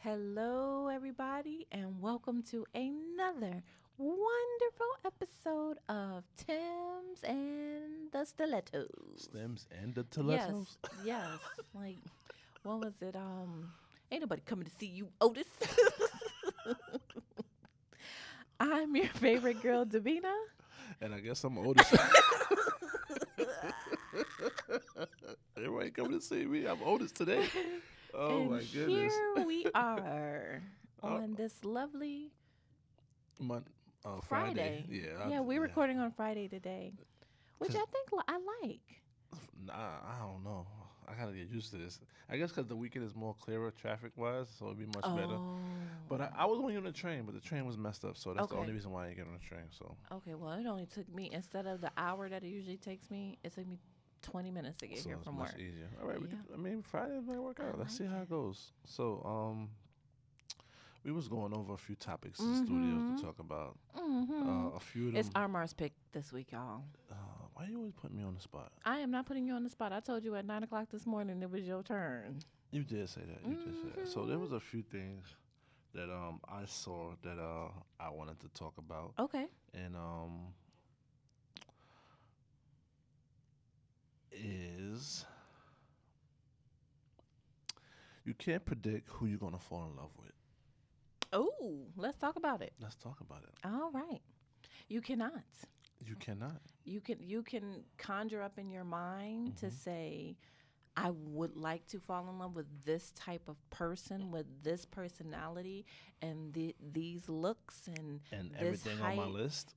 Hello, everybody, and welcome to another wonderful episode of Tim's and the Stilettos. Slims and the Yes, Stilettos. yes. Like, what was it? Ain't nobody coming to see you, Otis. I'm your favorite girl, Davina. And I guess I'm Otis. Everybody coming to see me. I'm Otis today. Oh And my goodness. here we are uh, on this lovely Mon- Friday. Friday. Yeah. Yeah, we're recording on Friday today, which I think I like. Nah, I don't know. I gotta get used to this. I guess because the weekend is more clearer traffic wise, so it'll be much better. Oh. But I was only on the train, but the train was messed up, so that's the Okay. only reason why I didn't get on the train. So, Okay, well, it only took me, instead of the hour that it usually takes me, it took me 20 minutes to get so here it's from much work. easier. All right, Yeah. I mean Friday might work I out. Let's see like how it it. goes. So, we was going over a few topics in the studio Mm-hmm. to talk about. Mm-hmm. A few of It's them. Armar's pick this week, y'all. Why you always put me on the spot? I am not putting you on the spot. I told you at 9 o'clock this morning it was your turn. You did say that. You did say that. So there was a few things that I saw that I wanted to talk about, Okay. and is you can't predict who you're gonna fall in love with. Oh, let's talk about it. Let's talk about it. All right. You cannot. You cannot. You can conjure up in your mind to Mhm. say, I would like to fall in love with this type of person with this personality and these looks and And this everything on height. my list.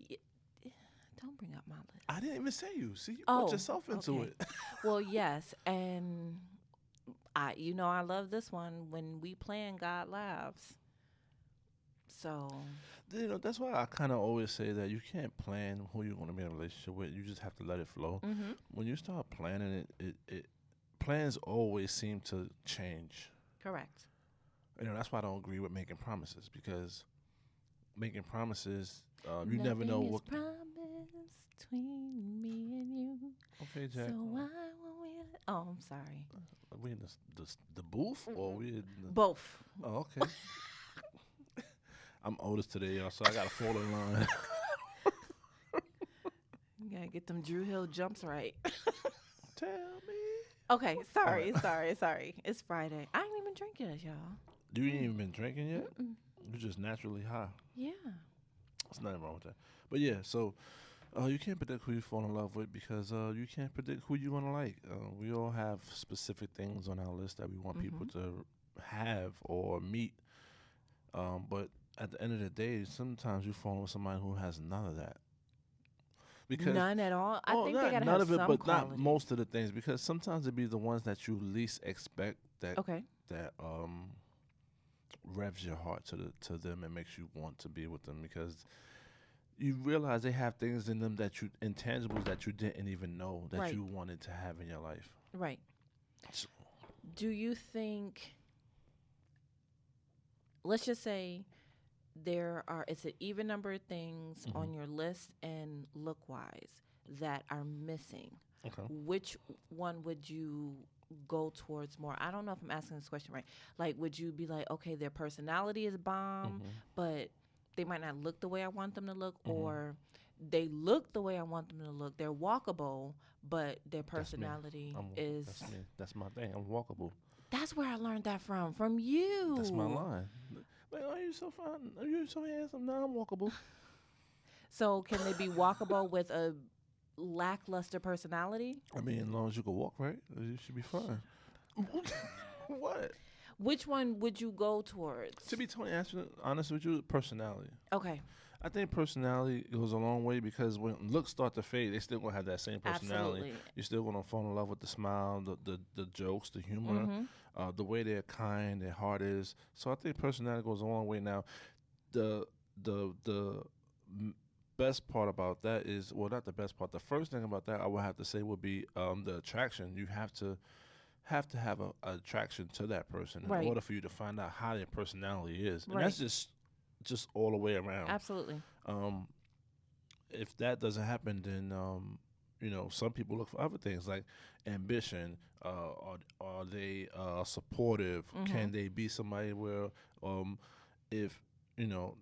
Don't bring up my list. I didn't even say you. See, you Oh, put yourself into okay. it. Well, yes, and I love this one. When we plan, God laughs. So, That's why I kind of always say that you can't plan who you're going to be in a relationship with. You just have to let it flow. mm-hmm. When you start planning it plans always seem to change. Correct. That's why I don't agree with making promises, because making promises, you Nothing never know is what. promised between me and you. Okay, So Jack. why won't we? Oh, I'm sorry. Are we in the booth or we in the? Both. Oh, okay. I'm Otis today, y'all, so I gotta fall in line. You gotta get them Drew Hill jumps right. Tell me. Okay, sorry, right. sorry. It's Friday. I ain't even drinking it, y'all. You ain't even been drinking yet. Mm-mm. You're just naturally high. Yeah. There's nothing wrong with that. But yeah, so you can't predict who you fall in love with, because you can't predict who you're gonna like. We all have specific things on our list that we want people to have or meet. But at the end of the day, sometimes you fall with somebody who has none of that. Because None at all. I think they not gotta none have of it, some but not qualities. most of the things. Because sometimes it be the ones that you least expect that Okay. that revs your heart to them and makes you want to be with them, because you realize they have things in them that you intangibles that you didn't even know that Right. you wanted to have in your life. Right. So, Do you think? Let's just say it's an even number of things mhm. on your list and look wise that are missing. Okay. Which one would you go towards more? I don't know if I'm asking this question right. Like, would you be like, okay, their personality is bomb, Mhm. but they might not look the way I want them to look, Mhm. or they look the way I want them to look. They're walkable, but their That's me. personality I'm is. That's me. That's my thing. I'm walkable. That's where I learned that from you. That's my line. Like, oh, you so fine. Oh, you so handsome. Now I'm walkable. So can they be walkable with a lackluster personality? I mean, as long as you can walk, right? You should be fine. What? Which one would you go towards? To be totally honest with you, personality. Okay, I think personality goes a long way, because when looks start to fade, they still gonna have that same personality. absolutely. You're still gonna fall in love with the smile, the jokes, the humor, Mm-hmm. the way they're kind, their heart is. So I think personality goes a long way. Now, the the m- best part about that is, well, not the best part. The first thing about that I would have to say would be the attraction. You have to have a attraction to that person in Right. order for you to find out how their personality is, and Right. that's just all the way around. Absolutely. Um, if that doesn't happen, then some people look for other things like ambition. Are they supportive? Mm-hmm. Can they be somebody where if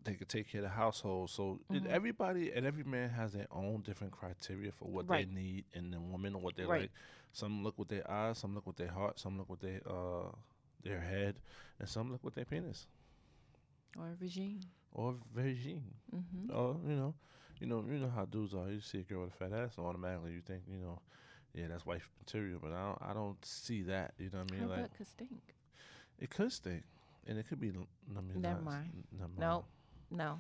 they could take care of the household? So Mm-hmm. everybody and every man has their own different criteria for what they Right. need in the woman or what they Right. like. Some look with their eyes, some look with their heart, some look with their head, and some look with their penis Or a regime. or vagine. Mm-hmm. Or you know how dudes are. You see a girl with a fat ass, and automatically you think, yeah, that's wife material. But I don't see that. You know what I Her mean? Like butt could stink. it could stink, and it could be. I mean, Never not. mind. Never mind. Nope. No.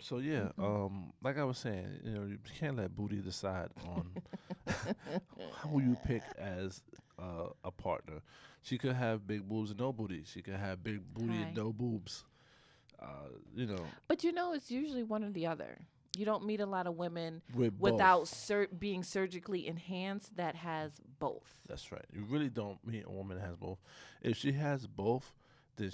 So yeah. Mm-mm. Like I was saying, you can't let booty decide on who you pick as a partner. She could have big boobs and no booty. She could have big booty and Hi. no boobs. Uh, you know, But it's usually one or the other. You don't meet a lot of women with without both. being surgically enhanced that has both. That's right. You really don't meet a woman that has both. If she has both, then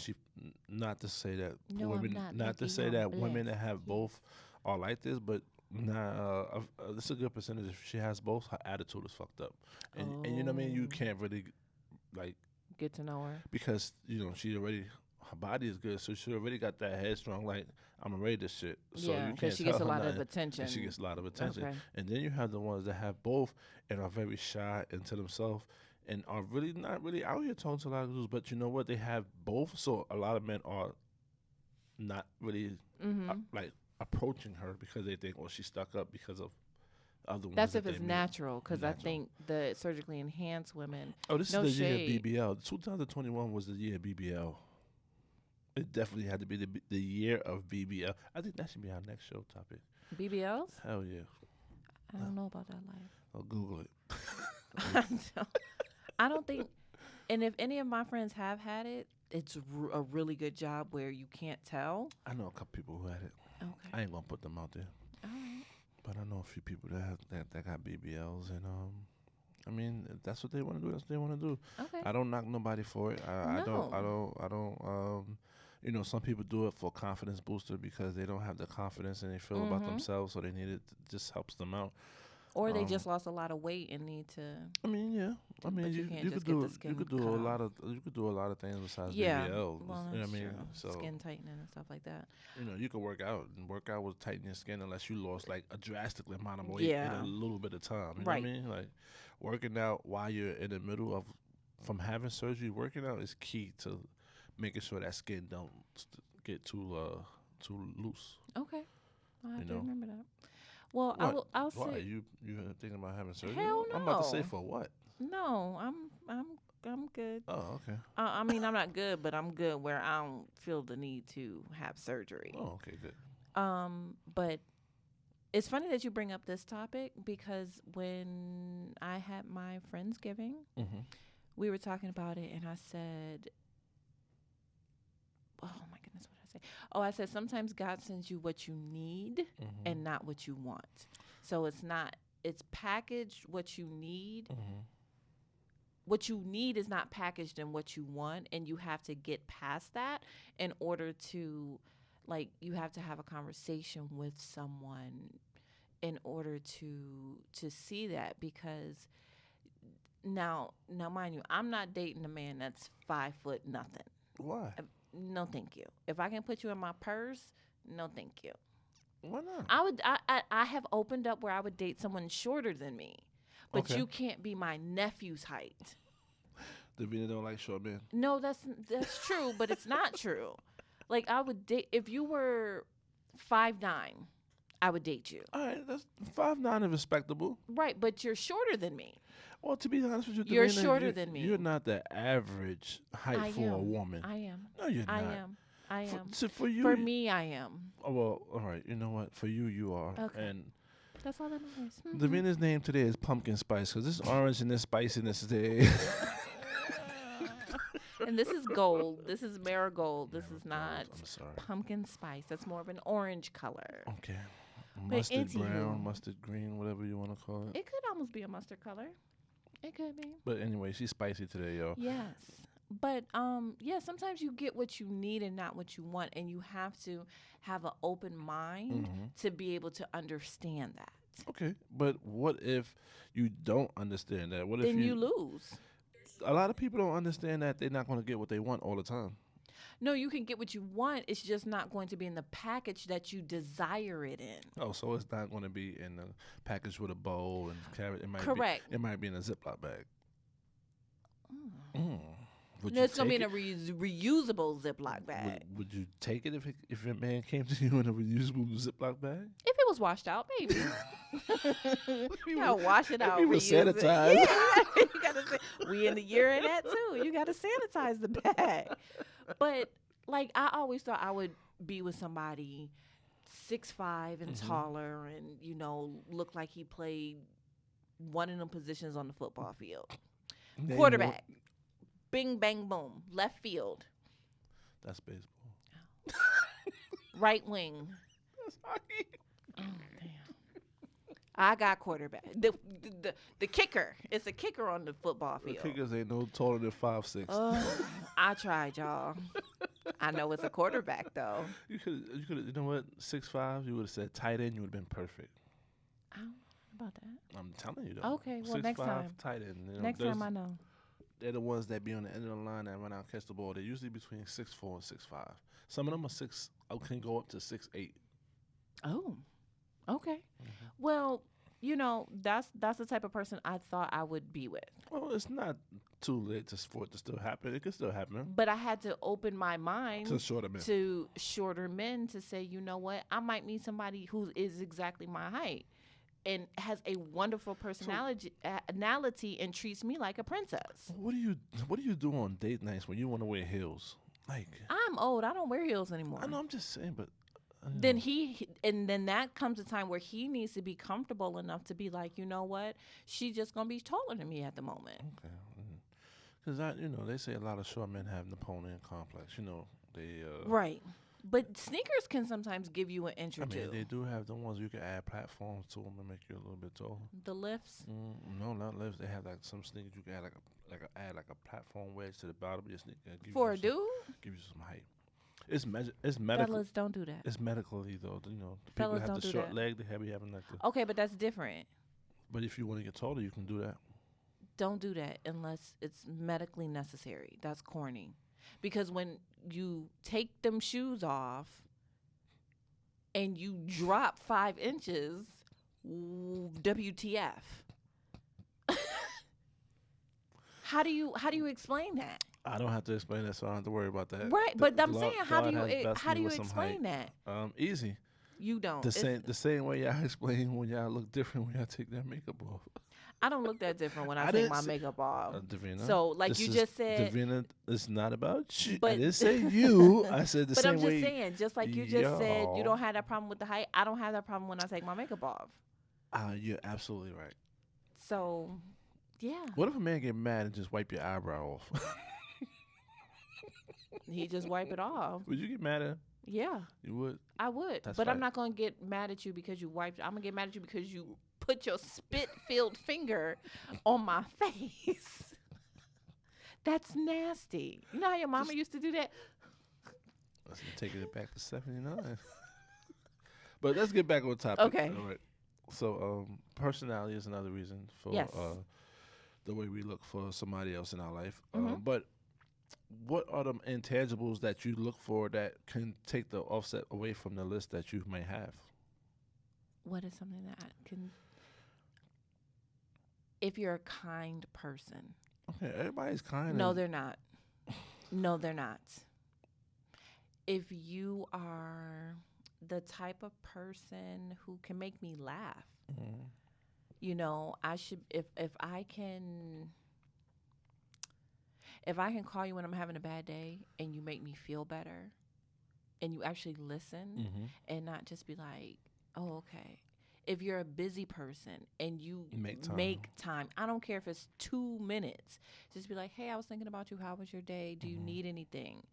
not to say that No, I'm women, not not to lucky. say I'm that women that blessed. have Yes. both are like this, but this is a good percentage. If she has both, her attitude is fucked up, and you know what I mean. You Oh, can't really like get to know her. because she already her body is good, so she already got that headstrong. Like I'm gonna rate this shit, so Yeah, you because can't she tell gets a her lot of nothing, and attention. she gets a lot of attention. Okay. And then you have the ones that have both and are very shy into themselves and are really not really out here talking to a lot of dudes. But you know what? They have both, so a lot of men are not really Mm-hmm. like approaching her because they think, oh, she's stuck up because of other ones That's that if they it's meet. natural, because I Natural. think the surgically enhanced women, Oh, this is no the year of shade. BBL. 2021 was the year of BBL. It definitely had to be the year of BBL. I think that should be our next show topic. BBLs? Hell yeah. I don't know about that life. I'll Google it. I don't think, and if any of my friends have had it, it's a really good job where you can't tell. I know a couple people who had it. Okay. I ain't gonna put them out there, All right. but I know a few people that got BBLs, and I mean, if that's what they want to do. That's what they want to do. Okay. I don't knock nobody for it. I don't. No. Some people do it for confidence booster because they don't have the confidence and they feel about Mm-hmm. themselves, so they need it. Just helps them out. Or they Um, just lost a lot of weight and need to. I mean, yeah. I mean, But you you can't you just could get do the you skin could do cut a off. lot of things besides Yeah. BBL. Well, You know what I that's mean? true. So Skin tightening and stuff like that. you can work out and work out will tighten your skin unless you lost like a drastic amount of weight in Yeah. a little bit of time. You Right. know what I mean? Like working out while you're in the middle of from having surgery, working out is key to making sure that skin don't get too loose. Okay. I have You to know remember that. Well, what? I'll Why say you thinking about having surgery? hell I'm about to say no. for what? No, I'm good. Oh, okay. I mean, I'm not good, but I'm good where I don't feel the need to have surgery. Oh, okay, good. But it's funny that you bring up this topic because when I had my Friendsgiving, Mm-hmm. we were talking about it, and I said, "Oh my goodness, what did I say?" Oh, I said sometimes God sends you what you need Mm-hmm. and not what you want. So it's packaged what you need. Mm-hmm. What you need is not packaged in what you want, and you have to get past that in order to, like, you have to have a conversation with someone in order to see that. Because now mind you, I'm not dating a man that's 5 foot nothing. Why? No, thank you. If I can put you in my purse, no, thank you. Why not? I have opened up where I would date someone shorter than me, but Okay. you can't be my nephew's height. Davina don't like short men. No, that's true, but it's not true. Like, I would date if you were 5'9", I would date you. All right, that's 5'9" is respectable. Right, but you're shorter than me. Well, to be honest with you, You're Davina, shorter than me. You're not the average height I for a am. woman. I am. No, you're I not. am. I am. So for you, For me, I am. oh, well, all right. You know what? For you, you are. Okay. And That's all that matters. Davina's name today is Pumpkin Spice because this orange and this spiciness today. And this is gold. This is marigold. This is not I'm sorry. pumpkin spice. That's more of an orange color. Okay. But Mustard anywho. brown, mustard green, whatever you want to call it. It could almost be a mustard color. It could be. But anyway, she's spicy today, yo. Yes. But yeah, sometimes you get what you need and not what you want, and you have to have an open mind Mm-hmm. to be able to understand that. Okay, but what if you don't understand that? What if Then you lose. a lot of people don't understand that they're not going to get what they want all the time. No, you can get what you want. It's just not going to be in the package that you desire it in. Oh, so it's not going to be in a package with a bowl and carrot. Correct. It might be in a Ziploc bag. Mm. Mm. Would No, you it's going to be take in a reusable Ziploc bag. would you take it if a man came to you in a reusable Ziploc bag? If it was washed out, maybe. You gotta wash it out. If he was reuse it. sanitized. Yeah, you gotta we in the year of that too. You gotta sanitize the bag. But like I always thought I would be with somebody 6'5" and taller, and look like he played one of them positions on the football field. Name Quarterback. Bing bang boom. Left field. That's baseball. Right wing. That's hockey. Oh damn. I got quarterback. The kicker. It's a kicker on the football The field. kickers ain't no taller than 5'6". I tried, y'all. I know it's a quarterback though. You know what? 6'5", you would have said tight end. You would have been perfect. I don't know about that. I'm telling you though. Okay, well 6'5", next time. tight end. Next time I know. They're the ones that be on the end of the line that run out, catch the ball. They're usually between 6'4" and 6'5". Some of them are can go up to 6'8". Oh, okay. Well, that's the type of person I thought I would be with. Well, it's not too late for it to still happen. It can still happen. But I had to open my mind To shorter men. to shorter men to say, you know what, I might meet somebody who is exactly my height and has a wonderful personality and treats me like a princess. What do you do on date nights when you want to wear heels? Like, I'm old. I don't wear heels anymore. I know, I'm just saying, but Then then that comes a time where he needs to be comfortable enough to be like, you know what, she's just gonna be taller than me at the moment. Okay, because they say a lot of short men have Napoleon complex. They Right. But sneakers can sometimes give you an inch or I mean, two. they do have the ones you can add platforms to them and make you a little bit taller. The lifts. No, not lifts. They have like some sneakers you can add like a platform wedge to the bottom of your sneaker. For a dude? Give you some height. It's medical. Fellas, don't do that. It's medically though. The people Fellas, have don't the do short that. leg. They be having like the. Okay, but that's different. But if you want to get taller, you can do that. Don't do that unless it's medically necessary. That's corny. Because when you take them shoes off and you drop 5 inches, WTF? How do you explain that? I don't have to explain that, so I don't have to worry about that. Right, but I'm saying, how God do has you blessed how me do you with some explain height. that? Easy. You don't. The same way y'all explain when y'all look different when y'all take that makeup off. I don't look that different when I take didn't my say- makeup off. Davina, So, like this you is- just said, Davina, it's not about you. I But- didn't say you. I said the but same I'm just way. saying, just like you just said, you y'all- don't have that problem with the height. I don't have that problem when I take my makeup off. You're absolutely right. So, yeah, What if a man get mad and just wipe your eyebrow off? he just wipe it off. Would you get mad at him? Yeah, You would. I would. That's But I'm right. not gonna get mad at you because you wiped. I'm gonna get mad at you because you put your spit-filled finger on my face. That's nasty. You know how your mama used to do that? Let's take it back to 79. But let's get back on topic. Okay. All right. So, personality is another reason for Yes. the way we look for somebody else in our life. Mhm. But what are the intangibles that you look for that can take the offset away from the list that you may have? What is something that can? If you're a kind person. Okay, everybody's kind. No, they're not. No, they're not. If you are the type of person who can make me laugh, I should if I can call you when I'm having a bad day and you make me feel better and you actually listen and not just be like, "Oh, okay." If you're a busy person and you make time, I don't care if it's 2 minutes, just be like, "Hey, I was thinking about you. How was your day? Do you need anything?"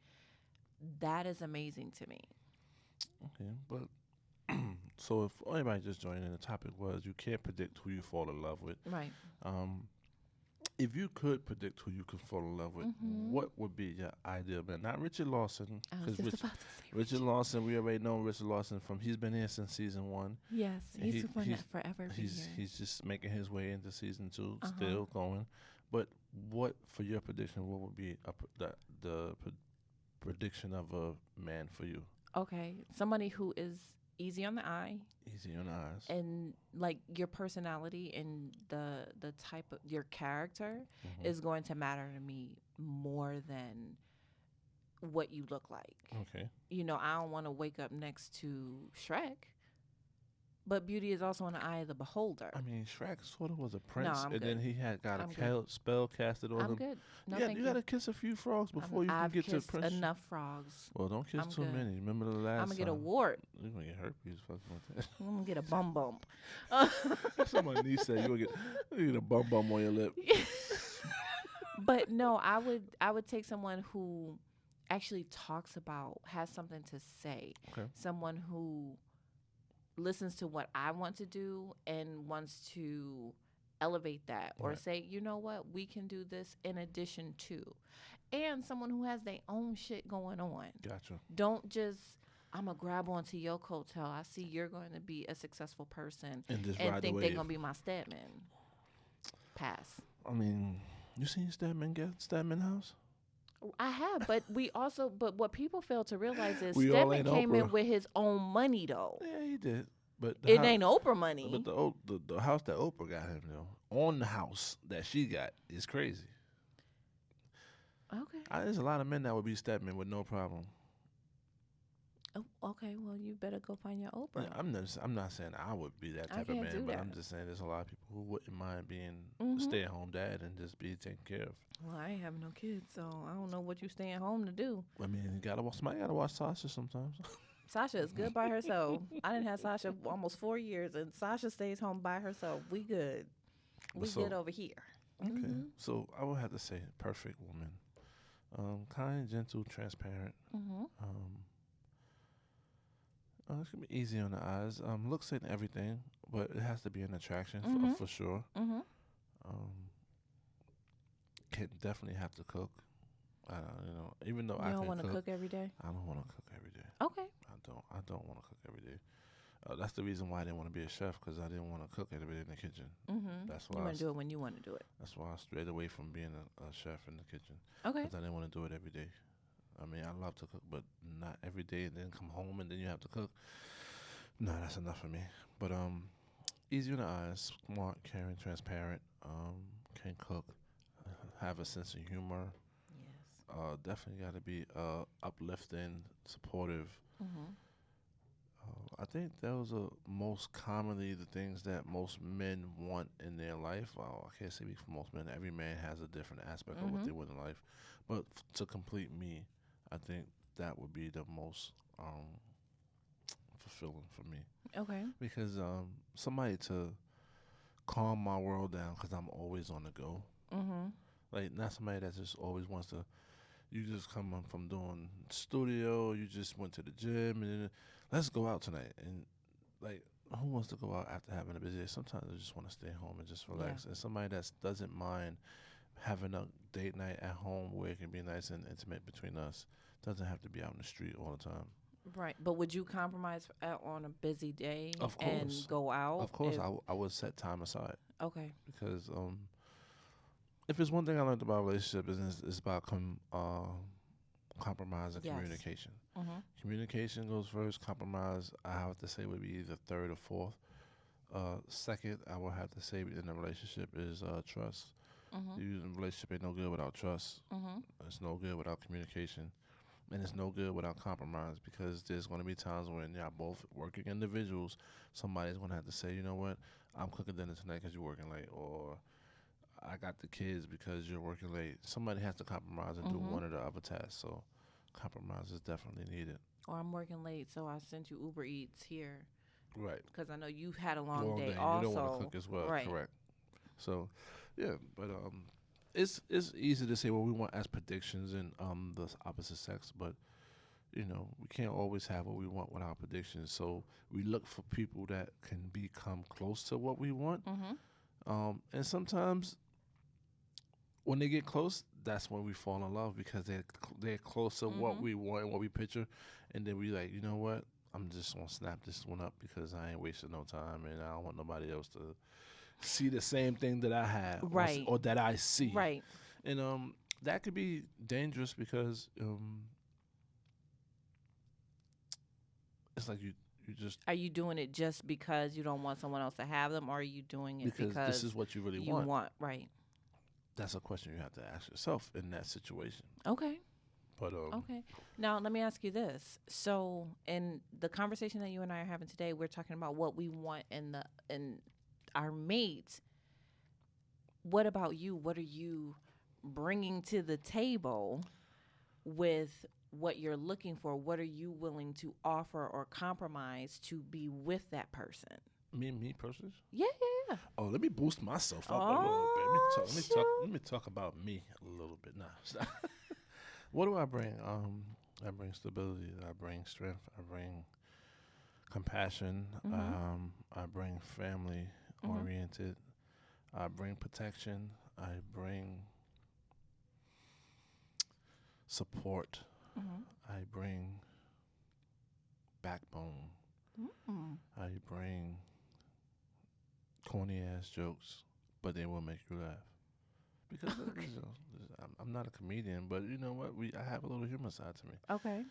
That is amazing to me. Okay, but so if anybody just joined in, the topic was you can't predict who you fall in love with. Right. If you could predict who you could fall in love with, what would be your ideal man? Not Richard Lawson, I was because just about to say Richard Lawson, we already know Richard Lawson from he's been here since season 1. Yes, he's He supposed to he's forever be he's here. he's just making his way into season 2, Uh-huh. still going. But what for your prediction? What would be the prediction of a man for you? Okay, somebody who is easy on the eye Easy on the eyes. and like your personality and the type of your character Mhm. is going to matter to me more than what you look like. Okay. You know, I don't want to wake up next to Shrek, but beauty is also in the eye of the beholder. I mean, Shrek sort of was a prince, I'm and then good. he had got I'm a good. spell casted on I'm him. good. No, Yeah, thank you you. gotta kiss a few frogs before you can I've get to kissed prince. enough frogs. Well, don't kiss I'm too good. many. Remember the last I'm gonna get a time? wart. You're gonna get herpes fucking with that. I'm gonna get a bum bump. Somebody niece said you gonna get a bum bum on your lip. But no, I would take someone who actually talks about, has something to say. Okay. Someone who listens to what I want to do and wants to elevate that or Right. say, you know what, we can do this in addition to. And someone who has their own shit going on. Gotcha. Don't just, I'm going to grab onto your coattail. I see you're going to be a successful person And just and ride think the they're wave. going to be my stepman. Pass. I mean, you seen Stedman house? I have, but what people fail to realize is We all Stedman ain't came in Oprah. with his own money, though. Yeah, he did. But It ain't Oprah money. But the house that Oprah got him though, on the house that she got is crazy. Okay. There's a lot of men that would be Stedman with no problem. Oh, okay. Well, you better go find your Oprah. Yeah, I'm not saying I would be that I type of can't man, do but that. I'm just saying there's a lot of people who wouldn't mind being a Mhm. stay-at-home dad and just be taken care of. Well, I ain't having no kids, so I don't know what you staying home to do. I mean, somebody gotta watch Sasha sometimes. Sasha is good by herself. I didn't have Sasha almost 4 years, and Sasha stays home by herself. We good. We So- good over here. Okay, Mhm. so I would have to say perfect woman, kind, gentle, transparent. Mhm. It's gonna be easy on the eyes. Looks ain't everything, but it has to be an attraction Mhm. for sure. Mhm. Can definitely have to cook. Even though You I don't can want to cook every day. I don't want to cook every day. Okay. I don't want to cook every day. That's the reason why I didn't want to be a chef, because I didn't want to cook every day in the kitchen. Mhm. That's You why want to do it when you want to do it. That's why I strayed away from being a chef in the kitchen, Okay. because I didn't want to do it every day. I mean, I love to cook, but not every day. And then come home and then you have to cook. No, that's enough for me. But easy on the eyes, smart, caring, transparent. Can cook, have a sense of humor. Yes. Definitely got to be uplifting, supportive. Mhm. I think those are most commonly the things that most men want in their life. Well, I can't speak for most men. Every man has a different aspect of what they want in life. But to complete me, I think that would be the most fulfilling for me. Okay. Because somebody to calm my world down, because I'm always on the go. Mhm. Like, not somebody that just always wants to. You just come from doing studio. You just went to the gym, and then, let's go out tonight. And like, who wants to go out after having a busy day? Sometimes I just want to stay home and just relax. Yeah. And somebody that doesn't mind having a date night at home where it can be nice and intimate between us. Doesn't have to be out in the street all the time. Right. But would you compromise on a busy day Of and course. go out? Of course, if- I would set time aside, Okay. because if it's one thing I learned about relationship is it's about compromise and Yes. communication. Mhm. Communication goes first. Compromise, I have to say, would be either third or fourth. Second, I would have to say in a relationship is trust. Mhm. The relationship ain't no good without trust. Mhm. It's no good without communication. And it's no good without compromise, because there's going to be times when y'all both working individuals. Somebody's going to have to say, you know what, I'm cooking dinner tonight because you're working late, or I got the kids because you're working late. Somebody has to compromise and do one or the other task. So compromise is definitely needed. Or I'm working late, so I sent you Uber Eats here Right. because I know you had a long day. You Also, don't want to cook as well. Right. Correct. So, yeah, but it's easy to say what we want as predictions in the opposite sex, but we can't always have what we want with our predictions. So we look for people that can become close to what we want. Mhm. And sometimes when they get close, that's when we fall in love because they're close to what we want and what we picture, and then we like, you know what? I'm just gonna snap this one up because I ain't wasting no time, and I don't want nobody else to see the same thing that I have Right. or that I see. Right. And that could be dangerous because it's like you just Are you doing it just because you don't want someone else to have them, or are you doing it because because this is what you really you want. want? Right. That's a question you have to ask yourself in that situation. Okay. But Okay. Now, let me ask you this. So, in the conversation that you and I are having today, we're talking about what we want in our mate. What about you? What are you bringing to the table with what you're looking for? What are you willing to offer or compromise to be with that person? me personally. Yeah, yeah, yeah. Oh, let me boost myself up a little bit. Let me talk about me a little bit now. What do I bring? I bring stability. I bring strength. I bring compassion. I bring family oriented. I bring protection. I bring support. I bring backbone. I bring corny ass jokes, but they will make you laugh. Because I'm not a comedian, but you know what? I have a little humor side to me. Okay.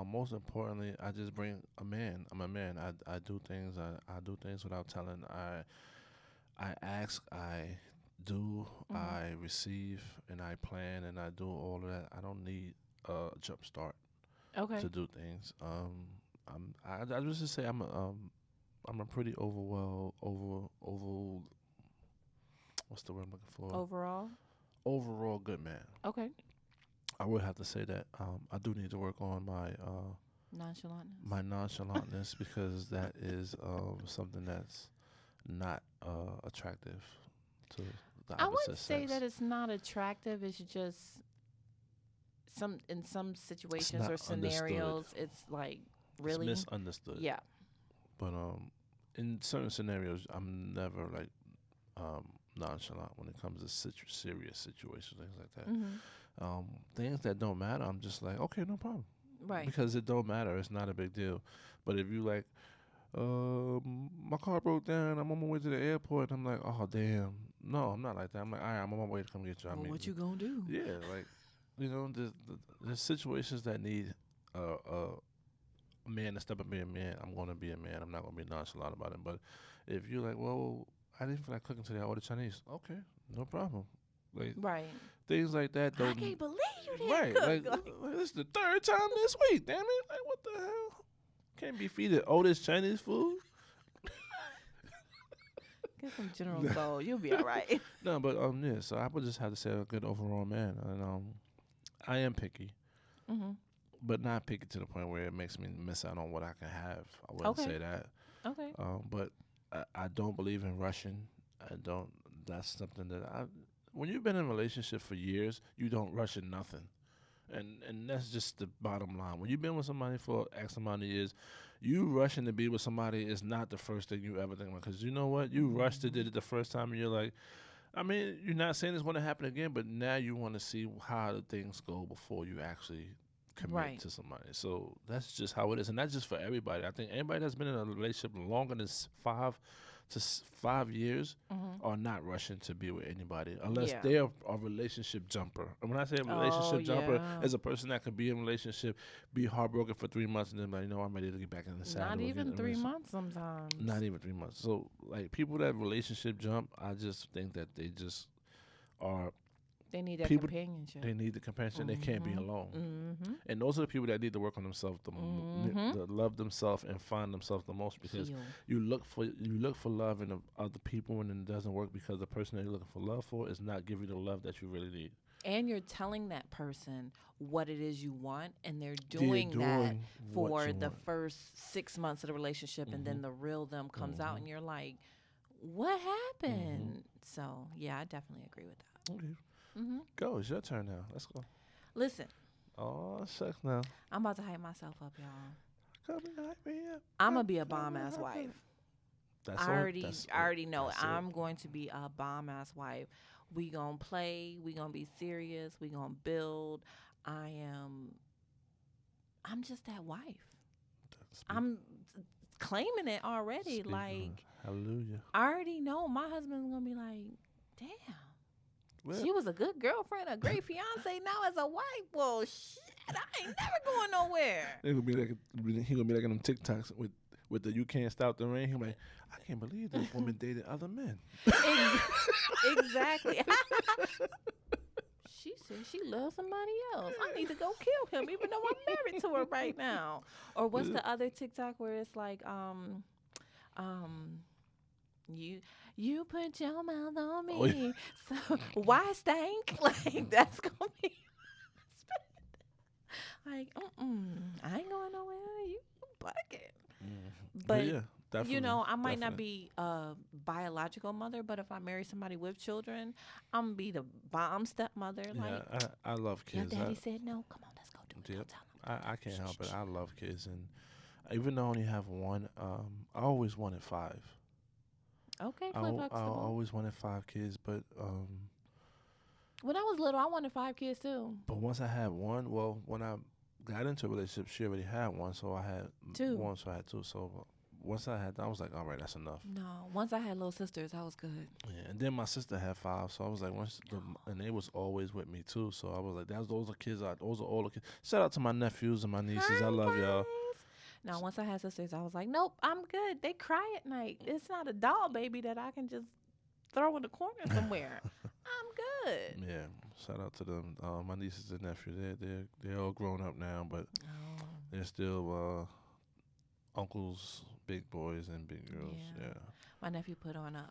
Most importantly, I just bring a man. I'm a man. I do things. I do things without telling. I ask. I do. I receive, and I plan, and I do all of that. I don't need a jump start Okay. to do things. I just say I'm a pretty what's the word I'm looking for? Overall. Overall good man. Okay. I would have to say that I do need to work on my nonchalantness because that is something that's not attractive to the I opposite wouldn't say sex. that it's not attractive. It's just in some situations not or scenarios, it's like really It's misunderstood. yeah. But in certain scenarios, I'm never like nonchalant when it comes to serious situations, things like that. Things that don't matter, I'm just like, okay, no problem. Right. Because it don't matter. It's not a big deal. But if you like, my car broke down, I'm on my way to the airport, I'm like, oh, damn. No, I'm not like that. I'm like, all right, I'm on my way to come get you. Well, what you gonna do? Yeah, like, there's situations that need a man to step up and be a man. I'm going to be a man. I'm not going to be nonchalant about it. But if you're like, well, I didn't feel like cooking today, I ordered Chinese. Okay, no problem. Like, Right. things like that don't. I can't believe you didn't Right, cook. like this is the third time this week. Damn it! Like, what the hell? Can't be feeding all this Chinese food. Get some General Soul. You'll be all right. No, but yeah. So I would just have to say a good overall man, and I am picky, but not picky to the point where it makes me miss out on what I can have. I wouldn't say that. Okay. But I don't believe in rushing. I don't. That's something that when you've been in a relationship for years, you don't rush in nothing. And that's just the bottom line. When you've been with somebody for X amount of years, you rushing to be with somebody is not the first thing you ever think about. Because you know what? You rushed to did it the first time, and you're like, I mean, you're not saying it's going to happen again, but now you want to see how the things go before you actually commit to somebody. So that's just how it is. And that's just for everybody. I think anybody that's been in a relationship longer than 5 years are not rushing to be with anybody unless they're a relationship jumper. And when I say a relationship jumper, as a person that could be in a relationship, be heartbroken for 3 months, and then like, I'm ready to get back in the saddle. Not even 3 months sometimes. Not even 3 months. So like people that relationship jump, I just think that they just are. They need that companionship. They need the companionship. They can't be alone. And those are the people that need to work on themselves, to love themselves and find themselves the most. Because you look for love in other people, and it doesn't work because the person that you're looking for love for is not giving you the love that you really need. And you're telling that person what it is you want, and they're doing that for the first 6 months of the relationship, and then the real them comes out, and you're like, what happened? So, yeah, I definitely agree with that. Okay. Go. It's your turn now. Let's go. Listen. Oh, shucks now. I'm about to hype myself up, y'all. Come and hype me up. I'm going to be a bomb-ass wife. That's I all. already, That's I it. already know That's it. I'm going to be a bomb ass wife. We gonna play. We gonna be serious. We gonna build. I am. I'm just that wife. Speak, I'm claiming it already. speak on it. Like Hallelujah. I already know my husband's gonna be like, damn. Well, She was a good girlfriend, a great fiance. Now as a wife, well, shit, I ain't never going nowhere. he gonna be like in them TikToks with the "You Can't Stop the Rain." He like, I can't believe this woman dated other men. Exactly. She said she loves somebody else. I need to go kill him, even though I'm married to her right now. Or what's the other TikTok where it's like, um, you put your mouth on me, Oh, yeah. so why stank? Like that's gonna be like, I ain't going nowhere. You bucket. But But yeah, definitely. you know, I might not definitely. be a biological mother, but if I marry somebody with children, I'm gonna be the bomb stepmother. Yeah, Like, I love your kids. daddy said no. Come on, let's go do it. Yep. Don't tell him. I can't Shh, help shh, it. shh. I love kids, and even though I only have one, I always wanted five. Okay, I, Cliff I Huxtable. always wanted five kids, When I was little, I wanted 5 kids too. but once I had one, well, when I got into a relationship, she already had one, so I had 2. one, so I had two. So once I had that, I was like, all right, that's enough. No, once I had little sisters, I was good. Yeah, and then my sister had five, so I was like, and they was always with me too. So I was like, those are kids. Those are all the kids. Shout out to my nephews and my nieces. I Hi love y'all. guys. Now, once I had sisters, I was like, nope, I'm good. They cry at night. It's not a doll baby that I can just throw in the corner somewhere. I'm good. Yeah, shout out to them. My nieces and nephews. They're all grown up now, but Oh, they're still uncles, big boys and big girls. yeah. Yeah. My nephew put on a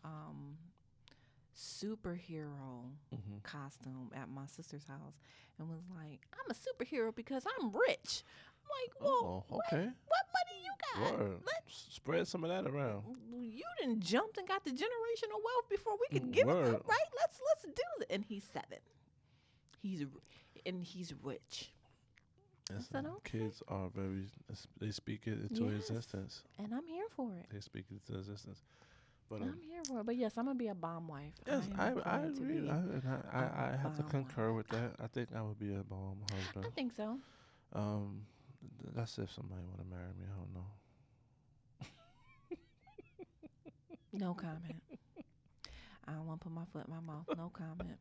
superhero Hmm. costume at my sister's house and was like, I'm a superhero because I'm rich. I'm like, well, Oh, okay. what money you got? Word. Spread some of that around. You done jumped and got the generational wealth before we could give him Word. up, right? Let's do it. And he's 7. He's rich. Yes, said, okay. kids are they speak it into Yes. existence. And I'm here for it. They speak it into existence. But I'm here for it. But yes, I'm gonna be a bomb wife. yes, I am going to agree. be I have to bomb concur wife. with that. I think I would be a bomb I husband. think so. That's if somebody want to marry me. I don't know. No comment. I don't want to put my foot in my mouth. No comment.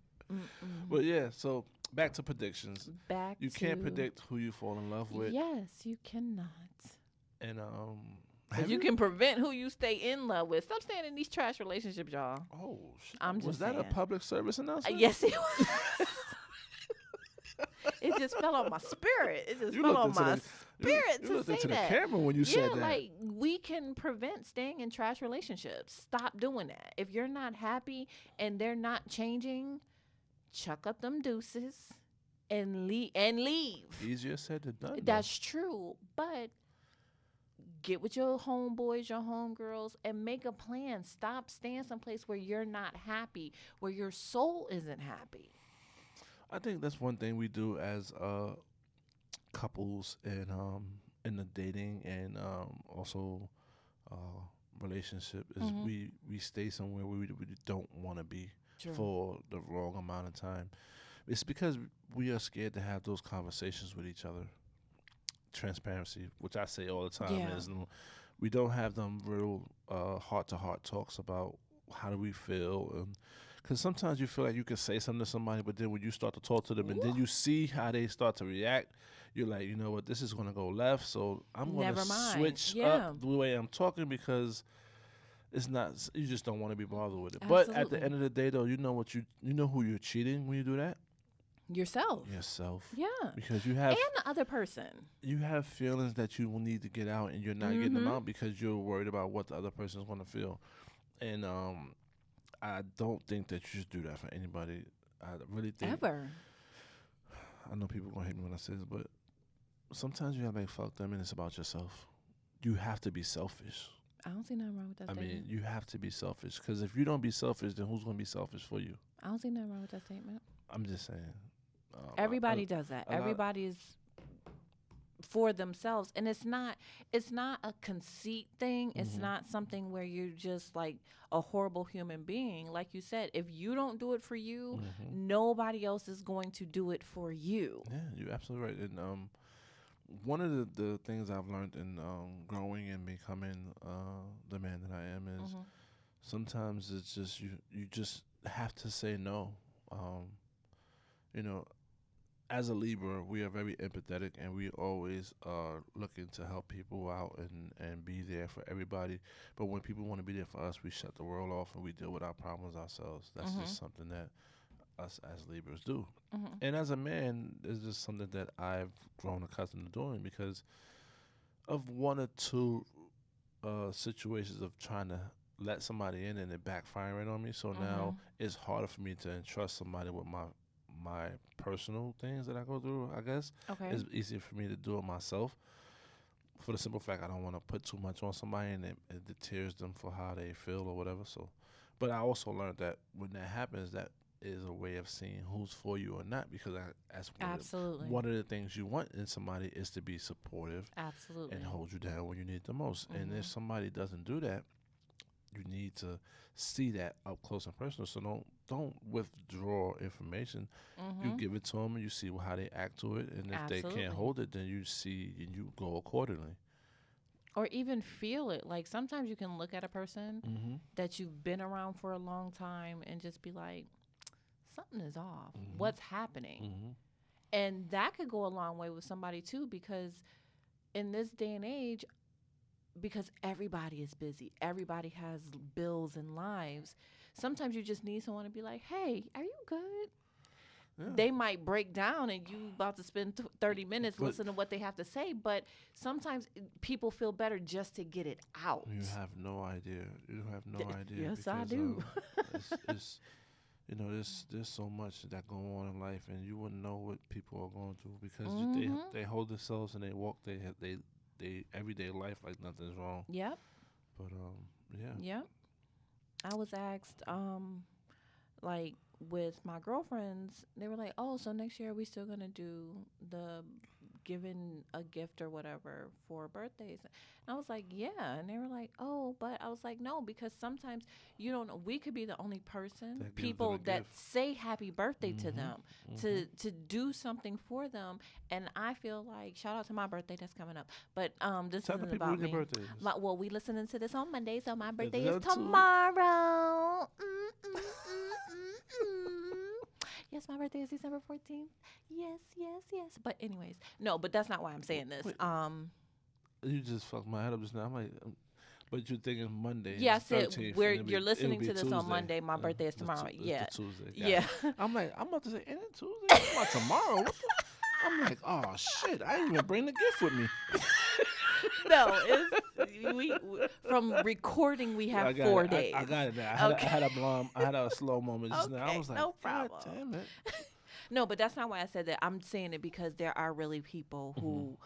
But yeah, so back to predictions. Back You to can't predict who you fall in love with, Yes, you cannot. and But you can prevent who you stay in love with. Stop staying in these trash relationships, y'all. Oh, shit. I'm Was just that a saying. public service announcement? Yes, it was. It just fell on my spirit. It just You fell looked on into my the- spirit You to looked say into that. the camera when you Yeah, said that. like we can prevent staying in trash relationships. Stop doing that. If you're not happy and they're not changing, chuck up them deuces and leave. Easier said than done. though. That's true, but get with your homeboys, your homegirls, and make a plan. Stop staying someplace where you're not happy, where your soul isn't happy. I think that's one thing we do as couples in the dating and also relationship is Mhm. we stay somewhere where we don't want to be True. for the wrong amount of time. It's because we are scared to have those conversations with each other. Transparency, which I say all the time, Yeah. is we don't have them real heart to heart talks about how do we feel, and because sometimes you feel like you can say something to somebody, but then when you start to talk to them and then you see how they start to react, you're like, you know what, this is going to go left, so I'm going to Never mind. switch Yeah. up the way I'm talking because it's not. You just don't want to be bothered with it. But at Absolutely. the end of the day, though, you know who you're cheating when you do that. Yourself. Yourself. Yeah. Because you have And the other person. feelings that you will need to get out, and you're not getting them Mhm. out because you're worried about what the other person is going to feel. And I don't think that you should do that for anybody. I really think. Ever. I know people gonna hate me when I say this, but sometimes you gotta make fuck them, and it's about yourself. You have to be selfish. I don't see nothing wrong with that I statement. mean, you have to be selfish because if you don't be selfish, then who's gonna be selfish for you? I don't see nothing wrong with that statement. I'm just saying. Everybody does that. a lot- Everybody's for themselves. And it's not a conceit thing. It's not something where you're just like a horrible human being. Like you said, if you don't do it for you, nobody else is going to do it for you. Yeah, you're absolutely right. And one of the things I've learned in growing and becoming the man that I am is sometimes it's just you just have to say no. Um, you know, as a Libra, we are very empathetic and we always are looking to help people out and be there for everybody. But when people want to be there for us, we shut the world off and we deal with our problems ourselves. That's just something that us as Libras do. And as a man, it's just something that I've grown accustomed to doing because of one or two situations of trying to let somebody in and it backfiring on me. So now it's harder for me to entrust somebody with my personal things that I go through, I guess. Okay. It's easier for me to do it myself for the simple fact I don't want to put too much on somebody and it deters them for how they feel or whatever. So, but I also learned that when that happens, that is a way of seeing who's for you or not because that's Absolutely. one of the things you want in somebody is to be supportive Absolutely. and hold you down when you need it the most. And if somebody doesn't do that, you need to see that up close and personal. So don't withdraw information. You give it to them and you see how they act to it. And if they can't hold it, then you see and you go accordingly. Or even feel it. Like sometimes you can look at a person that you've been around for a long time and just be like, something is off. What's happening? And that could go a long way with somebody too, because in this day and age, because everybody is busy, everybody has bills and lives. Sometimes you just need someone to be like, hey, are you good? Yeah. They might break down and you about to spend 30 minutes listening to what they have to say, but sometimes people feel better just to get it out. You have no idea. You have no idea. Yes, because, I do. It's there's so much that go on in life, and you wouldn't know what people are going through because they hold themselves and they walk they everyday life like nothing's wrong. Yep. But yeah. Yep. I was asked like with my girlfriends, they were like, "Oh, so next year are we still gonna do the giving a gift or whatever for birthdays?" And I was like, "Yeah." And they were like, "Oh," but I was like, "No," because sometimes you don't know. We could be the only person, people that say happy birthday to them, to do something for them. And I feel like, shout out to my birthday that's coming up, but this isn't about me. Well, we listening to this on Monday, so my birthday is tomorrow. Yes, my birthday is December 14th. Yes. But anyways, no, but that's not why I'm saying this. Wait. You just fucked my head up just now. I'm like, but you're thinking Monday. Yes, you're listening to this Tuesday. On Monday. My birthday is tomorrow. It's Tuesday. Yeah. I'm like, I'm about to say, ain't it Tuesday? I'm about tomorrow. What the? I'm like, oh shit! I didn't even bring the gift with me. No, we from recording we have 4 days. I got it now. I had a slow moment just now. I was like, no problem. God damn it. No, but that's not why I said that. I'm saying it because there are really people who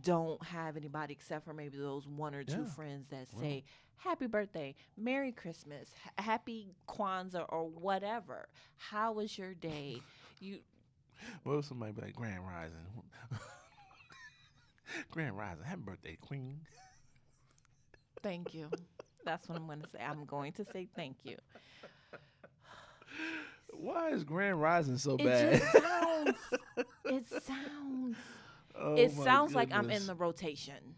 don't have anybody except for maybe those one or two friends that say happy birthday, Merry Christmas, Happy Kwanzaa, or whatever. How was your day? What if somebody be like, Grand Rising? Grand Rising, happy birthday, Queen. Thank you. That's what I'm going to say. I'm going to say thank you. Why is Grand Rising so bad? It sounds like I'm in the rotation.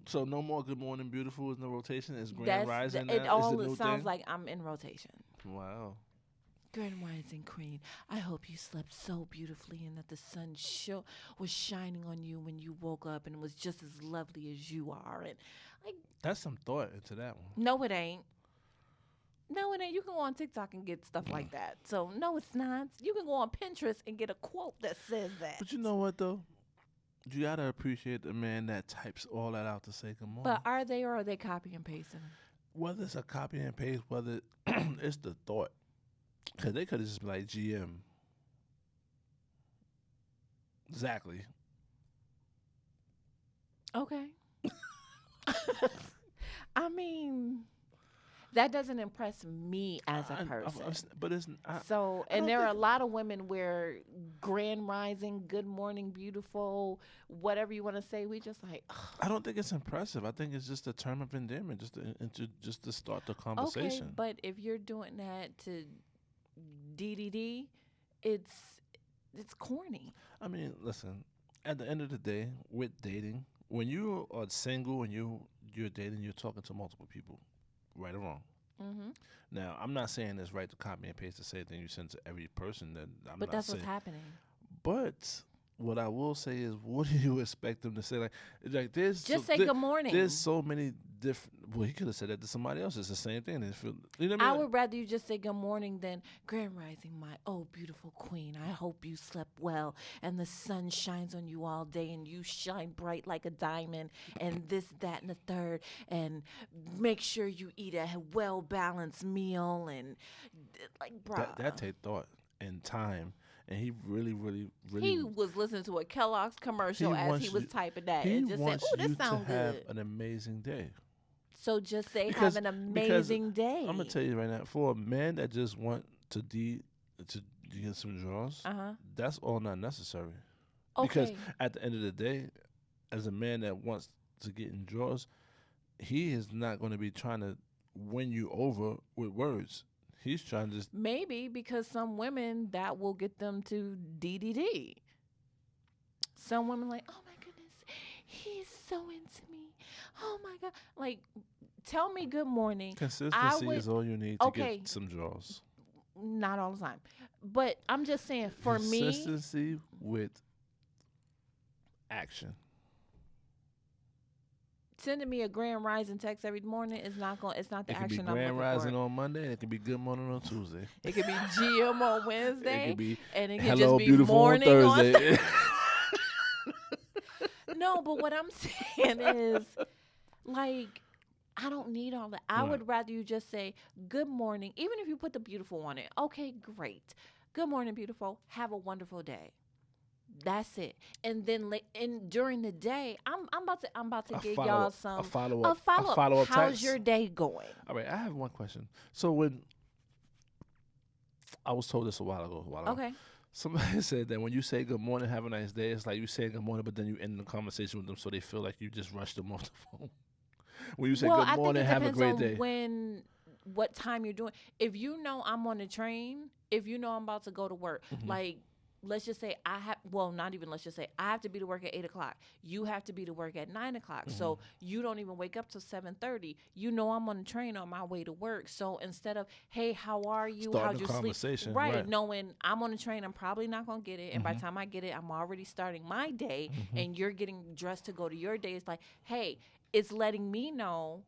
So no more Good Morning Beautiful is in the rotation? Is Grand Rising now? It sounds like I'm in rotation. Wow. Grand Rising Queen, I hope you slept so beautifully and that the sun was shining on you when you woke up and it was just as lovely as you are. And like, that's some thought into that one. No, it ain't. You can go on TikTok and get stuff like that. So no, it's not. You can go on Pinterest and get a quote that says that. But you know what though? You gotta appreciate the man that types all that out to say good morning. But are they copy and pasting? Whether it's a copy and paste, whether it's the thought. Because they could have just been like GM. Exactly. Okay. I mean, that doesn't impress me as a person. But it's So, I and don't there are a think lot of women where grand rising, good morning, beautiful, whatever you want to say, we just like, I don't think it's impressive. I think it's just a term of endearment, just to start the okay, conversation. but if you're doing that to DDD, it's it's corny. I mean, listen. At the end of the day, with dating, when you are single and you're dating, you're talking to multiple people, right or wrong. Hmm. Now, I'm not saying it's right to copy and paste the same thing you send to every person. That I'm But not that's what's saying. happening. But what I will say is, what do you expect them to say? Like Just say good there's morning. so many different. Well, he could have said that to somebody else. It's the same thing. You know what I I mean? would rather you just say good morning than grand rising, my oh beautiful queen. I hope you slept well and the sun shines on you all day and you shine bright like a diamond and this, that, and the third. And make sure you eat a well balanced meal and like, That bruh. take thought and time, and he really, really, really. He was listening to a Kellogg's He commercial as he wants was you. typing that He and just said, wants "Oh, this you to sounds have good." an amazing day. So just say, "Have Because an because amazing I'm gonna day." tell you right now, for a man that just want to get some draws, Uh huh. that's all not necessary. Because Okay. at the end of the day, as a man that wants to get in draws, he is not going to be trying to win you over with words. He's trying to just Maybe because some women that will get them to DDD. Some women like, oh my goodness, he's so into me. Oh my god, like tell me good morning. I consistency would is all you need to get okay, some draws. not all the time, but I'm just saying for me, Consistency with action. sending me a grand rising text every morning is not going. It's not the It can be action I'm grand looking rising for. on Monday, and it can be good morning on Tuesday. It could be GM on It Wednesday, could be and it could just hello, be beautiful on morning on. Thursday. No, but what I'm saying is, like, I don't need all that. I Right. would rather you just say good morning, even if you put the beautiful on it. Okay, great. Good morning, beautiful. Have a wonderful day. That's it. And then and during the day, I'm about to A give follow y'all up, some a follow up. follow up How's text. your day going? All right, I have one question. So when I was told this a while ago, Okay. somebody said that when you say good morning, have a nice day, it's like you say good morning, but then you end the conversation with them, so they feel like you just rushed them off the phone. When you say Well, good I think morning, it have a depends great on day. what time you're doing. If you know I'm on the train, if you know I'm about to go to work, Mhm. like let's just say I have, well, not even let's just say I have to be to work at 8 o'clock. You have to be to work at 9 o'clock. Mhm. So you don't even wake up till 7:30. You know I'm on the train on my way to work. So instead of, hey, how are you? Starting How'd the you sleep? conversation, Right, right? knowing I'm on the train, I'm probably not gonna get it. And by the Mhm. time I get it, I'm already starting my day Mhm. and you're getting dressed to go to your day. It's like, hey, it's letting me know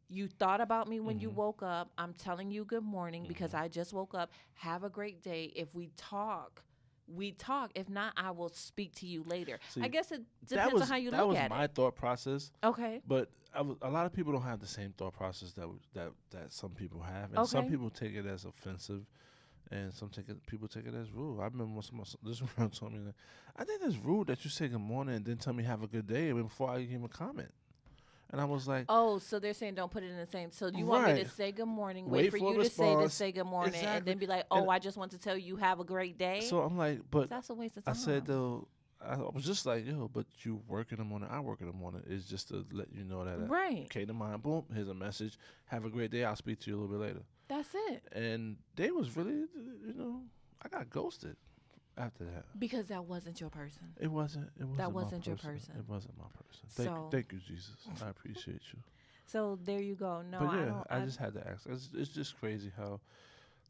you thought about me when you Mhm. woke up. I'm telling you good morning because Mhm. I just woke up. Have a great day. If we talk, we talk. If not, I will speak to you later. I See, guess it depends on how you that look was at my it. thought process, Okay. but a lot of people don't have the same thought process that some people have, and some Okay. people take it as offensive, and people take it as rude. I remember when this friend told me that I think it's rude that you say good morning and then tell me have a good day before I even comment, and I was like, Oh, so they're saying don't put it in the same. So you want me to right, say good morning, wait wait for for a you to response, say good morning, and exactly, then be like, and oh, I just want to tell you have a great day? so I'm like, but That's a waste of I time. said though. I was just like, yo, but you work in the morning, I work in the morning. It's just to let you know that Right. came to mind. Boom, here's a message. Have a great day. I'll speak to you a little bit later. That's it. And they was really, I got ghosted after that. Because that wasn't your person. It wasn't. It wasn't. That my wasn't your person. person. It wasn't my person. So Thank you, Jesus. I appreciate you. so there you go. No, But I yeah, don't. I just had to ask. It's just crazy how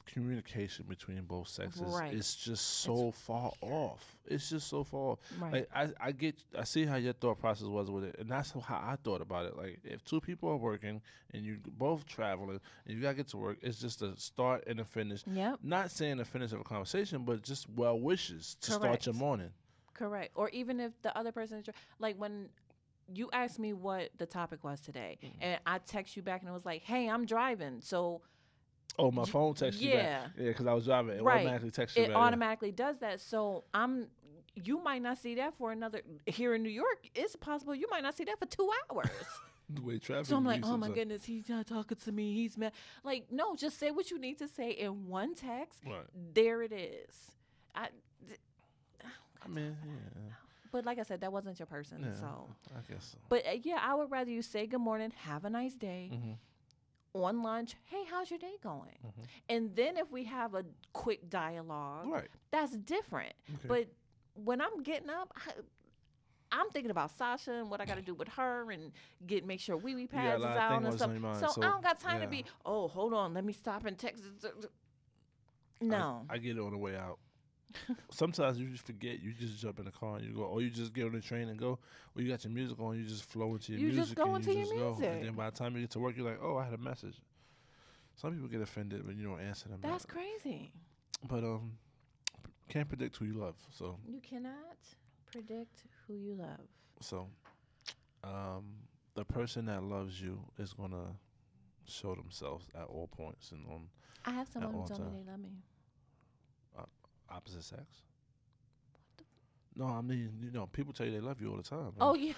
communication between both sexes Right. is just so far off. It's just so far off. Right. Like I see how your thought process was with it, and that's how I thought about it. Like if two people are working and you both traveling and you gotta get to work, it's just a start and a finish. Yep. Not saying the finish of a conversation, but just well wishes to start Correct. your morning. Correct. Or even if the other person is like when you asked me what the topic was today, and I text you back and it was like, "Hey, I'm driving." So Oh, my phone texted you back. yeah, Yeah, because I was driving. It right. automatically texted you It back. automatically does that. So you might not see that for another here in New York. It's possible you might not see that for 2 hours. The way traffic So I'm like, be oh my sometimes. goodness, he's not talking to me. He's mad. Like, no, just say what you need to say in one text. Right. There it is. I, th- I I don't got mean, time for that. yeah. But like I said, that wasn't your person. Yeah, So, I guess so. but yeah, I would rather you say good morning, have a nice day. Mm-hmm. On lunch, hey, how's your day going? Mm-hmm. And then if we have a quick dialogue, Right. that's different. Okay. But when I'm getting up, I'm thinking about Sasha and what I got to do with her and make sure wee got a pads is lot of out things and stuff. on your mind, So so, I don't got time to yeah. be, oh, hold on, let me stop and text. No. I get it on the way out. Sometimes you just forget. You just jump in the car and you go, or you just get on the train and go, or you got your music on. You just flow into your You music. just go and into you your just go. music. And then by the time you get to work, you're like, oh, I had a message. Some people get offended when you don't answer them. That's crazy. But can't predict who you love. So You cannot predict who you love. so, the person that loves you is gonna show themselves at all points and on I have someone who all told me time. they love me. Opposite sex. No, I mean, people tell you they love you all the time. Man. Oh, yes.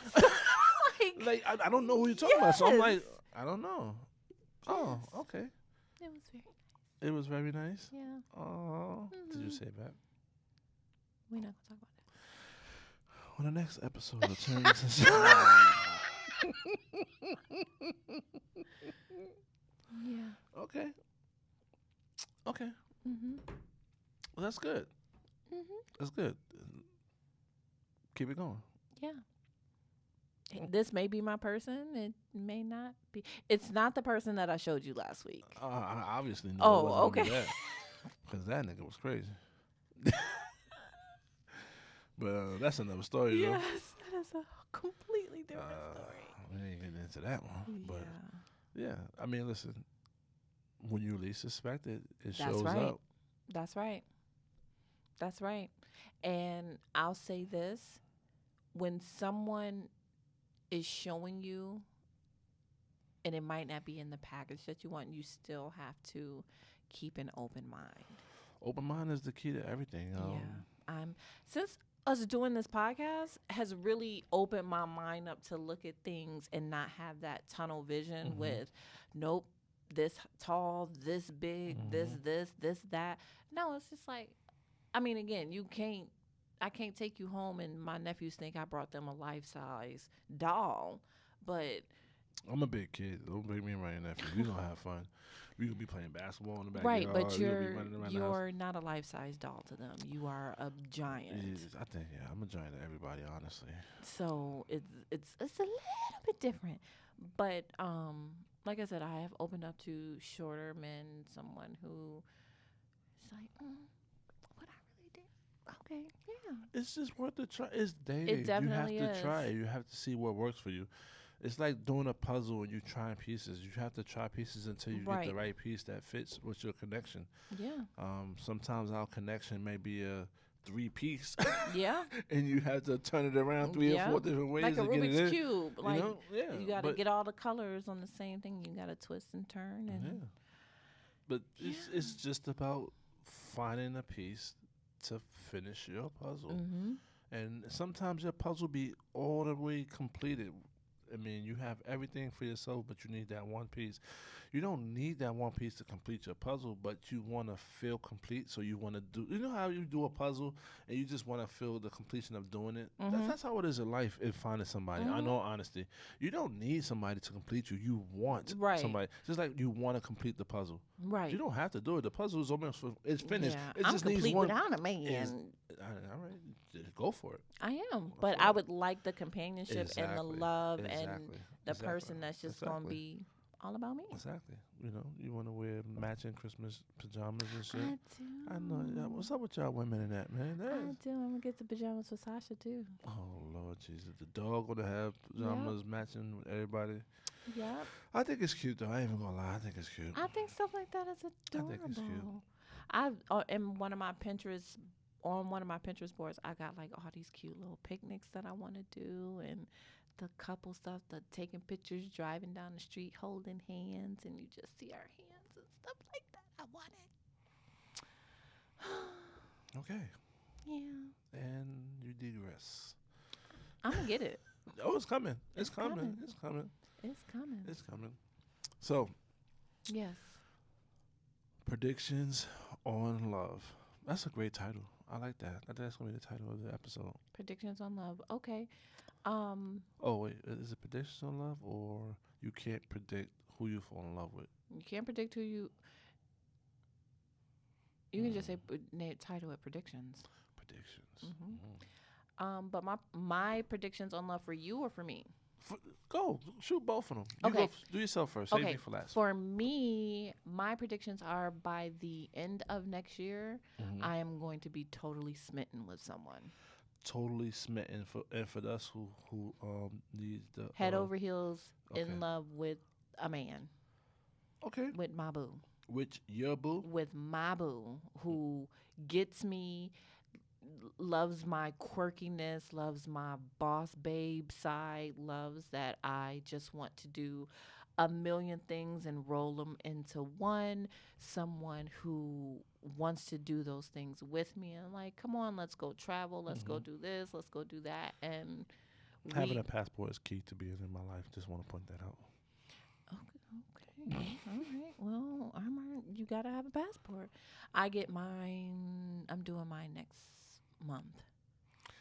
Like I don't know who you're talking about, so I'm like, Yes. I don't know. Oh, Yes. okay. It was very nice. It was very nice. Yeah. Oh, did you Mhm. say that? We're not going to talk about that. On the next episode of Turns. Yeah. Okay. Okay. Mm-hmm. Well, that's good. Mm-hmm. That's good. Keep it going. Yeah. This may be my person. It may not be. It's not the person that I showed you last week. I obviously knew Oh, it wasn't gonna be okay. that, because that nigga was crazy. But that's another story, though. Yes, that is a completely different story. We ain't getting into that one. But Yeah. yeah, I mean, listen, when you least suspect it, it That's shows right. up. That's right. That's right. And I'll say this, when someone is showing you, and it might not be in the package that you want, you still have to keep an open mind. Open mind is the key to everything. Yeah. Since us doing this podcast has really opened my mind up to look at things and not have that tunnel vision Mhm. with, nope, this tall, this big, this, that. No, it's just like, I mean, again, I can't take you home and my nephews think I brought them a life-size doll, but I'm a big kid. Don't bring me around your nephew. We gonna have fun. We gonna be playing basketball in the backyard. right, but We gonna be running around the house. you're not a life-size doll to them. You are a giant. I think I'm a giant to everybody, honestly. So it's a little bit different. But like I said, I have opened up to shorter men, someone who is like, what I really did. Okay, yeah. It's just worth the try. It's dating. definitely You have to is. try it. You have to see what works for you. It's like doing a puzzle and you trying pieces. You have to try pieces until you get the Right. right piece that fits with your connection. Yeah. Sometimes our connection may be a 3-piece, Yeah. and you have to turn it around 3 Yeah. or 4 different ways Like a to get it Rubik's in. Cube. Like, you know? Yeah. you got to but- get all the colors on the same thing. You got to twist and turn. And Yeah. But it's just about finding a piece to finish your puzzle. Mm-hmm. And sometimes your puzzle be all the way completed. I mean, you have everything for yourself, but you need that one piece. You don't need that one piece to complete your puzzle, but you want to feel complete. So you want to do, you know how you do a puzzle and you just want to feel the completion of doing it? Mhm. That's how it is in life in finding somebody. I Mhm. know honesty. You don't need somebody to complete you. You want Right. somebody. Just like you want to complete the puzzle. Right. You don't have to do it. The puzzle is almost it's finished. Yeah. It I'm just complete needs one. without a man. All right, go for it. I am. But right. I would like the companionship and the Exactly. love and Exactly. the Exactly. person that's just going to Exactly. be all about me. Exactly. You know, you want to wear matching Christmas pajamas and shit. I do. I know. Yeah, what's up with y'all women in that, man? I do. I'm going to get the pajamas for Sasha, too. Oh, Lord Jesus. The dog going to have pajamas matching with everybody. Yep. I think it's cute, though. I ain't even going to lie. I think it's cute. I think stuff like that is adorable. think it's cute. In one of my Pinterest, on one of my Pinterest boards, I got like all these cute little picnics that I want to do, and the couple stuff, the taking pictures, driving down the street, holding hands, and you just see our hands and stuff like that. I want it. Okay. Yeah. And you digress. I'm gonna get it. Oh, it's coming. It's It's coming. coming. It's coming. It's coming. It's coming. So, Yes. predictions on love. That's a great title. I like that. I think that's gonna be the title of the episode. Predictions on love. Okay. Oh wait, is it predictions on love, or you can't predict who you fall in love with? You can't predict who you. You can just say title it predictions. Predictions. But my predictions on love for you or for me. Go shoot both of them. You Okay. do yourself first. Save me for last. For me, my predictions are by the end of next year, I am going to be totally smitten with someone. Totally smitten for us who needs the Head over heels okay. in love with a man. Okay. With my boo. Which your boo? With my boo, who gets me, loves my quirkiness, loves my boss babe side, loves that I just want to do a million things and roll them into one. Someone who wants to do those things with me and like, come on, let's go travel, let's go do this, let's go do that. And having a passport is key to being in my life. Just want to point that out. Okay. All right. Well, you gotta have a passport. I get mine. I'm doing mine next month.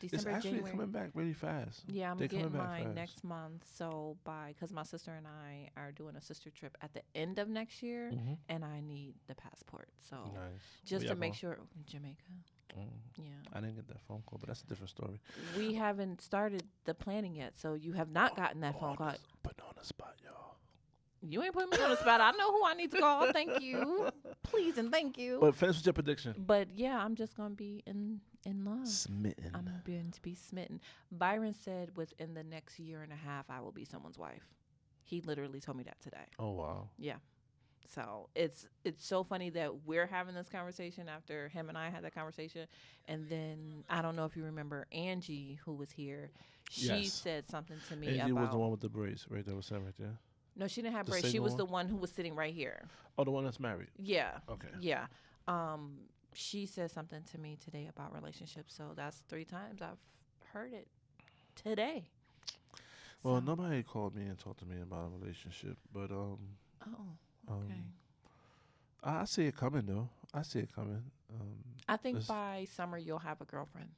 December, it's actually January. coming back really fast. Yeah, I'm They're getting coming back mine fast. next month. So because my sister and I are doing a sister trip at the end of next year, and I need the passport. So Nice. just Where to make y'all sure, Jamaica. Yeah. I didn't get that phone call, but that's a different story. We haven't started the planning yet, so you have not gotten that phone call. Put on the spot, y'all. You ain't putting me on the spot. I know who I need to call. Thank you. Please and thank you. But finish with your prediction. But yeah, I'm just gonna be in love. Smitten. I'm going to be smitten. Byron said within the next year and a half, I will be someone's wife. He literally told me that today. Oh wow. Yeah. So it's so funny that we're having this conversation after him and I had that conversation, and then I don't know if you remember Angie, who was here. She said something to me Angie about. was the one with the braids, right? That was said right there. No, she didn't have The braids. She single was one? the one who was sitting right here. Oh, the one that's married. Yeah. Okay. Yeah. She said something to me today about relationships. So that's 3 times I've heard it today. Well, nobody called me and talked to me about a relationship, but Okay. I see it coming though. I see it coming. I think by summer you'll have a girlfriend.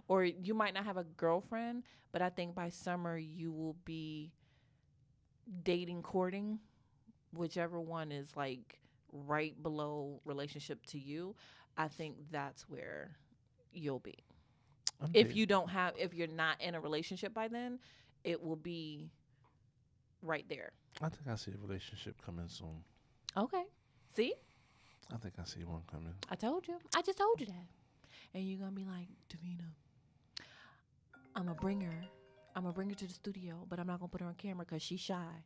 Or you might not have a girlfriend, but I think by summer you will be dating, courting, whichever one is like right below relationship to you. I think that's where you'll be. If you're not in a relationship by then, it will be right there. I think I see a relationship coming soon. Okay. See? I think I see one coming. I told you. I just told you that. And you're going to be like, Davina, I'm going to bring her to the studio, but I'm not going to put her on camera because she's shy.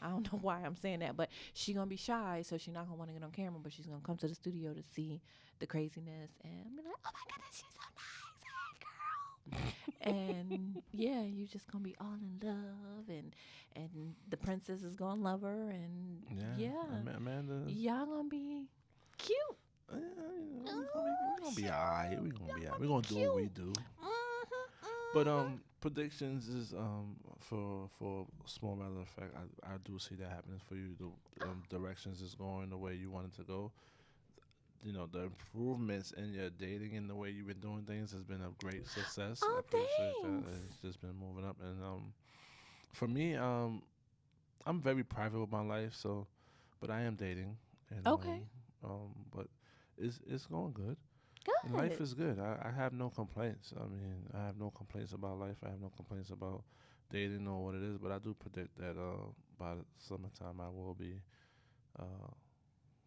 I don't know why I'm saying that, but she's going to be shy, so she's not going to want to get on camera, but she's going to come to the studio to see the craziness and be like, oh, my goodness, she's so nice, hey, girl. And, yeah, you're just going to be all in love, and the princess is going to love her, and, Amanda. y'all going to be cute. We're gonna be alright. We're gonna do what we do. But predictions is for a small matter of fact, I do see that happening for you. The directions is going the way you want it to go. You know, the improvements in your dating and the way you've been doing things has been a great success. Oh, I appreciate thanks. that. It's just been moving up, and for me, I'm very private with my life, but I am dating. And, Okay. But it's going good. Good. Life is good. I have no complaints. I mean, I have no complaints about life. I have no complaints about dating or what it is. But I do predict that by the summertime I will be,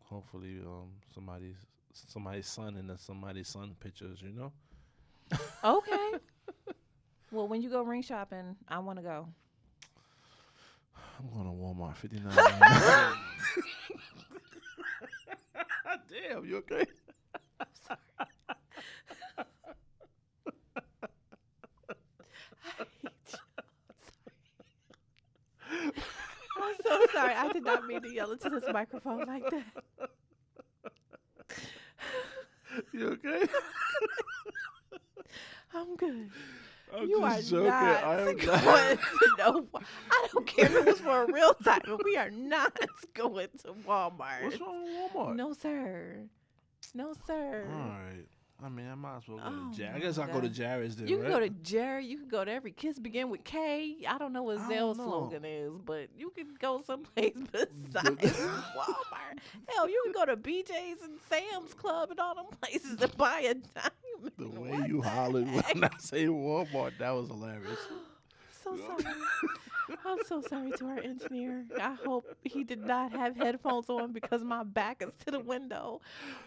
hopefully, somebody's son in somebody's son pictures. You know. Okay. Well, when you go ring shopping, I want to go. I'm going to Walmart 59. Damn, you okay? I'm sorry. I'm so sorry. I did not mean to yell into this microphone like that. You okay? I'm good. I'm You are just joking. not I am going not. to no. I don't care if it was for a real time, but we are not going to Walmart. What's wrong with Walmart? No, sir. No, sir. All right. I mean, I might as well go Oh, to Jared. I my guess I'll go to God. Jared's then, You can right? go to Jerry. You can go to every Kiss Begin with K. I don't know what I Zell's don't know. slogan is, but you can go someplace besides The- Walmart. Hell, you can go to BJ's and Sam's Club and all them places to buy a diamond. The way What you the hollered when heck? I say Walmart, that was hilarious. So sorry. I'm so sorry to our engineer. I hope he did not have headphones on because my back is to the window.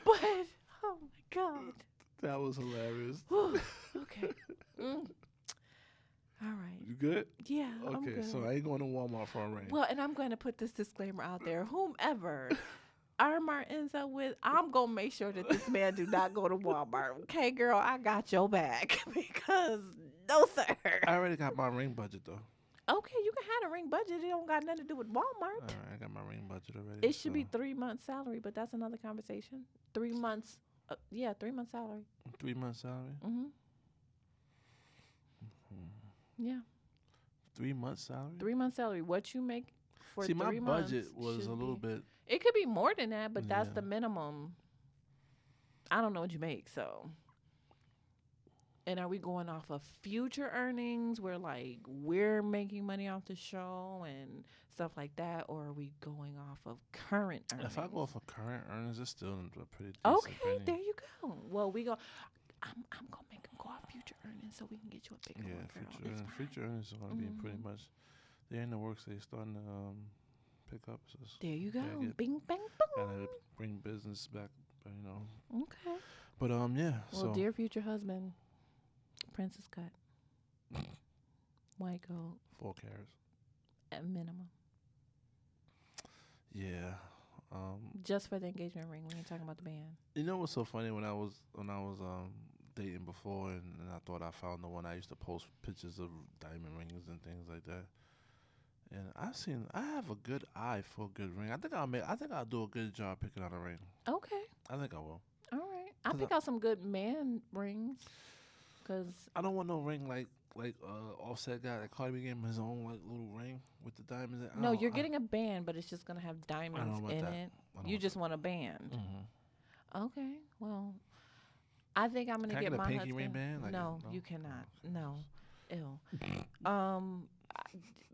But, oh my God. That was hilarious. Whew. Okay. Mm. All right. You good? Yeah, I'm Okay, good. so I ain't going to Walmart for a ring. Well, and I'm going to put this disclaimer out there. Whomever Armar ends up with, I'm going to make sure that this man do not go to Walmart. Okay, girl, I got your back. Because, no, sir. I already got my ring budget, though. Okay, you can have a ring budget. It don't got nothing to do with Walmart. All right, I got my ring budget already. It should be so 3 months salary, but that's another conversation. 3 months. 3 months salary. 3 months salary. Mm-hmm. Yeah. 3 months salary. 3 months salary. What you make for See, 3 my months budget was should a little be- bit. It could be more than that, but that's Yeah. the minimum. I don't know what you make, so. And are we going off of future earnings where, like, we're making money off the show and stuff like that, or are we going off of current earnings? If I go for current earnings, it's still a pretty decent Okay, penny. there you go. Well, we go. I'm gonna make them go off future earnings so we can get you a bigger Yeah, one, girl. future It's earnings, fine. future earnings are going to be pretty Mhm. much. They're in the works. They're starting to pick up. So There you go. gotta get- Bing, bang, gotta boom. bring business back, Okay. But yeah. Well, So dear future husband, Princess Cut, white gold 4 carats. at minimum, Yeah. just for the engagement ring. We ain't talking about the band. You know what's so funny when I was dating before and I thought I found the one. I used to post pictures of diamond rings and things like that. And I have a good eye for a good ring. I think I'll do a good job picking out a ring. Okay. I think I will. All right. I 'Cause pick out some good man rings, cause I don't want no ring like Offset got. Like Cardi B gave him his own like little ring with the diamonds. In. no, you're getting a band, but it's just gonna have diamonds want in that. it. I don't You want just want a band. Mm-hmm. Okay. Well, I think I'm gonna Can I get get a my pinky husband. ring band? Like no, no? you cannot. Okay. No. Ew.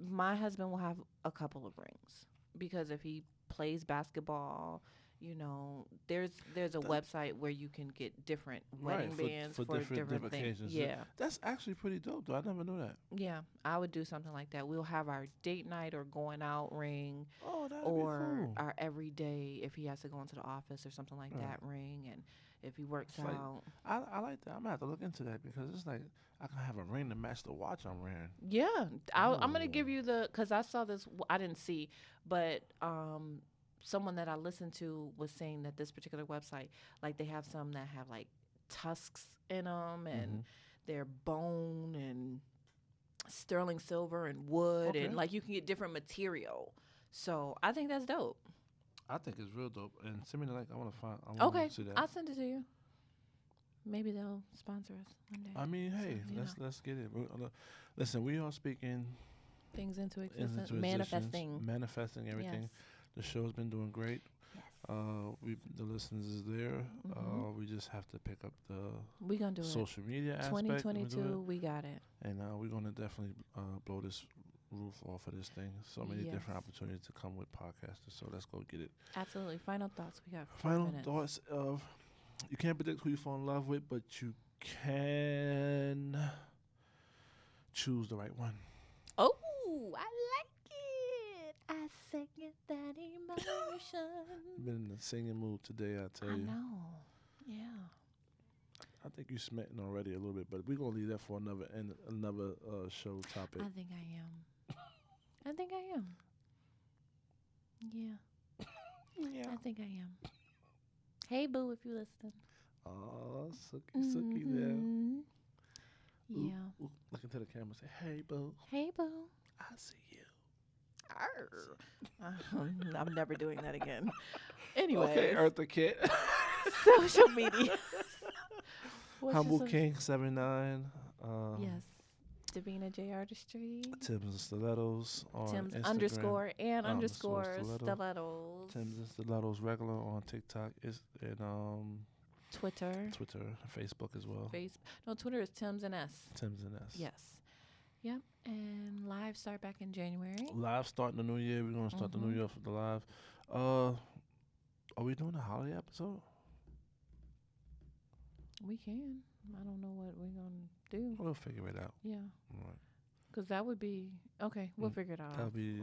My husband will have a couple of rings because if he plays basketball, you know, there's a website where you can get different wedding Right, bands for different things. occasions. Yeah. That's actually pretty dope, though. I never knew that. Yeah, I would do something like that. We'll have our date night or going out ring, Oh, that'd or be cool. our everyday if he has to go into the office or something like Right. that ring, and if he works It's like- out. I like that. I'm gonna have to look into that because it's like I can have a ring to match the watch I'm wearing. Yeah, I'm gonna give Ooh. you because I saw this. I didn't see, but someone that I listened to was saying that this particular website, like they have some that have like tusks in them, and Mhm. they're bone and sterling silver and wood, Okay. and like you can get different material. So I think that's dope. I think it's real dope. And send me the link. I want to find. I wanna Okay, see that. I'll send it to you. Maybe they'll sponsor us one day. I mean, hey, you let's get it. Listen, we are speaking Things into into existence, existence, manifesting. manifesting everything. Yes. The show's been doing great. Yes. The listeners is there. Mhm. We just have to pick up the We gonna do it. social media aspect. and we do 2022, it. we got it. And we're gonna definitely blow this roof off of this thing. So many Yes. different opportunities to come with podcasters. So let's go get it. Absolutely. Final thoughts. We got 4 Final minutes. thoughts of you can't predict who you fall in love with, but you can choose the right one. Oh, I like it. I second that emotion. You've been in the singing mood today, I tell I you. know. Yeah. I think you're smitten already a little bit, but we're gonna leave that for another show topic. I think I am. I think I am. Yeah. I think I am. Hey, boo, if you listen. Oh, sookie there. Mhm. Ooh, Yeah. ooh, look into the camera and say, "Hey, boo, Hey, boo. I see you." Arr. I'm never doing that again. Anyway, Okay, Eartha Kitt. social media. What's your Humble social- King 79. Yes. Davina J Artistry. Tim's and Stilettos on Tim's Instagram. underscore and Underscore underscore stiletto. stilettos. Tim's and Stilettos regular on TikTok and Twitter. Facebook as well. No, Twitter is Tim's and S. Tim's and S. Yes. Yep. And live start back in January. Live starting the new year. We're gonna start the new year for the live. Are we doing a holiday episode? We can. I don't know what we're gonna do. We'll figure it out. Yeah. All right. Because that would be okay. We'll figure it out. That'll be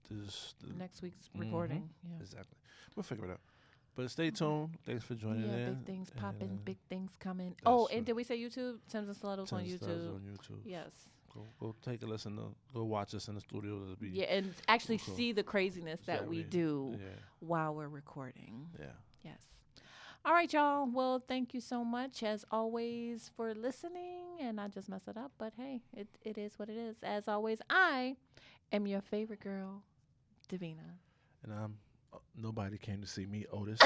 the next week's Mhm. recording. Yeah. Exactly. We'll figure it out. But stay tuned. Thanks for joining Yeah, in. big things popping, big things coming. that's Oh, and right. did we say YouTube? Tim's and Stilettos on Tim's and Stilettos YouTube. on YouTube. Yes. Go take a listen. Go watch us in the studio. It'll be Yeah, and actually cool. see the craziness that we do Yeah. while we're recording. Yeah. Yes. All right, y'all. Well, thank you so much, as always, for listening. And I just messed it up, but hey, it is what it is. As always, I am your favorite girl, Davina. And nobody came to see me, Otis.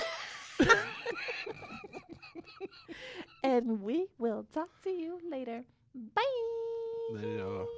And we will talk to you later. Bye. Later, y'all.